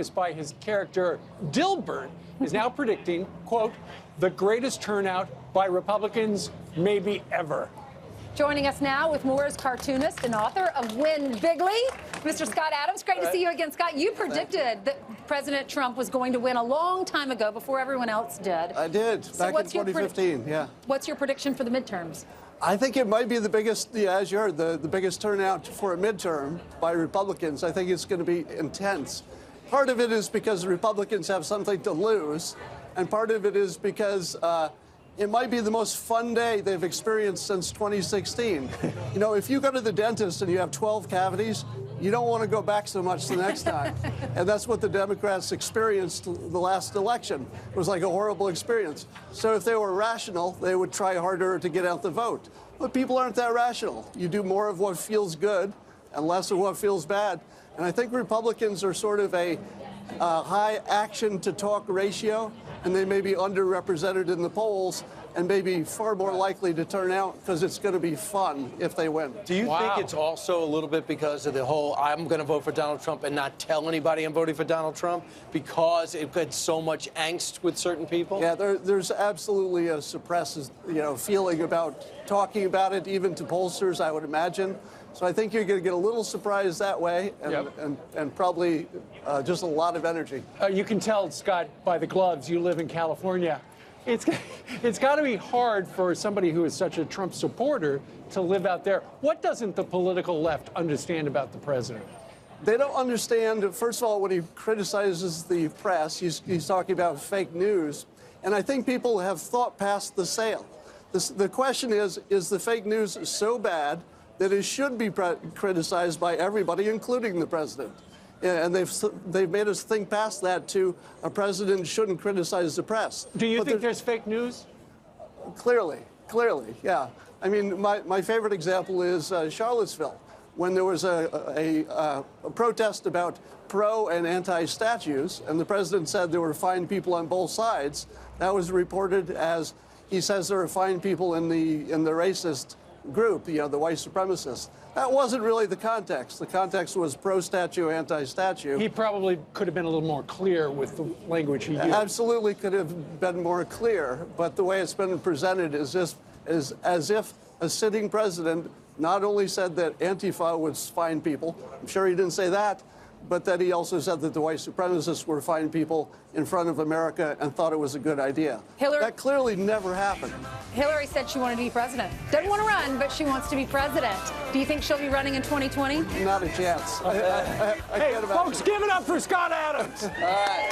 by his character Dilbert, is now predicting, quote, the greatest turnout by Republicans maybe ever. Joining us now with more is cartoonist and author of Win Bigly, Mr. Scott Adams. Great to see you again, Scott. You predicted that President Trump was going to win a long time ago before everyone else did. I did, back in 2015, yeah. What's your prediction for the midterms? I think it might be the biggest, as you heard, the biggest turnout for a midterm by Republicans. I think it's going to be intense. Part of it is because the Republicans have something to lose, and part of it is because it might be the most fun day they've experienced since 2016. You know, if you go to the dentist and you have 12 cavities, you don't want to go back so much the next time. And that's what the Democrats experienced the last election. It was like a horrible experience. So if they were rational, they would try harder to get out the vote. But people aren't that rational. You do more of what feels good and less of what feels bad. And I think Republicans are sort of a high action to talk ratio, and they may be underrepresented in the polls and maybe far more likely to turn out because it's going to be fun if they win. Do you think it's also a little bit because of the whole I'm going to vote for Donald Trump and not tell anybody I'm voting for Donald Trump because it had so much angst with certain people? Yeah, there's absolutely a suppressed, feeling about talking about it, even to pollsters, I would imagine. So I think you're going to get a little surprised that way and probably just a lot of energy. You can tell, Scott, by the gloves, you live in California. It's got to be hard for somebody who is such a Trump supporter to live out there. What doesn't the political left understand about the president? They don't understand, first of all, when he criticizes the press, he's talking about fake news. And I think people have thought past the sale. The question is the fake news so bad that it should be criticized by everybody, including the president? And they've made us think past that to a president shouldn't criticize the press. Do you think there's fake news? Clearly, yeah. I mean, my favorite example is Charlottesville, when there was a protest about pro and anti-statues, and the president said there were fine people on both sides. That was reported as he says there are fine people in the racist group, the white supremacists. That wasn't really the context. The context was pro-statue, anti-statue. He probably could have been a little more clear with the language he used. Absolutely could have been more clear, but the way it's been presented is as if a sitting president not only said that Antifa was fine people, I'm sure he didn't say that, but that he also said that the white supremacists were fine people in front of America and thought it was a good idea. That clearly never happened. Hillary said she wanted to be president. Doesn't want to run, but she wants to be president. Do you think she'll be running in 2020? Not a chance. Hey, folks, give it up for Scott Adams. All right.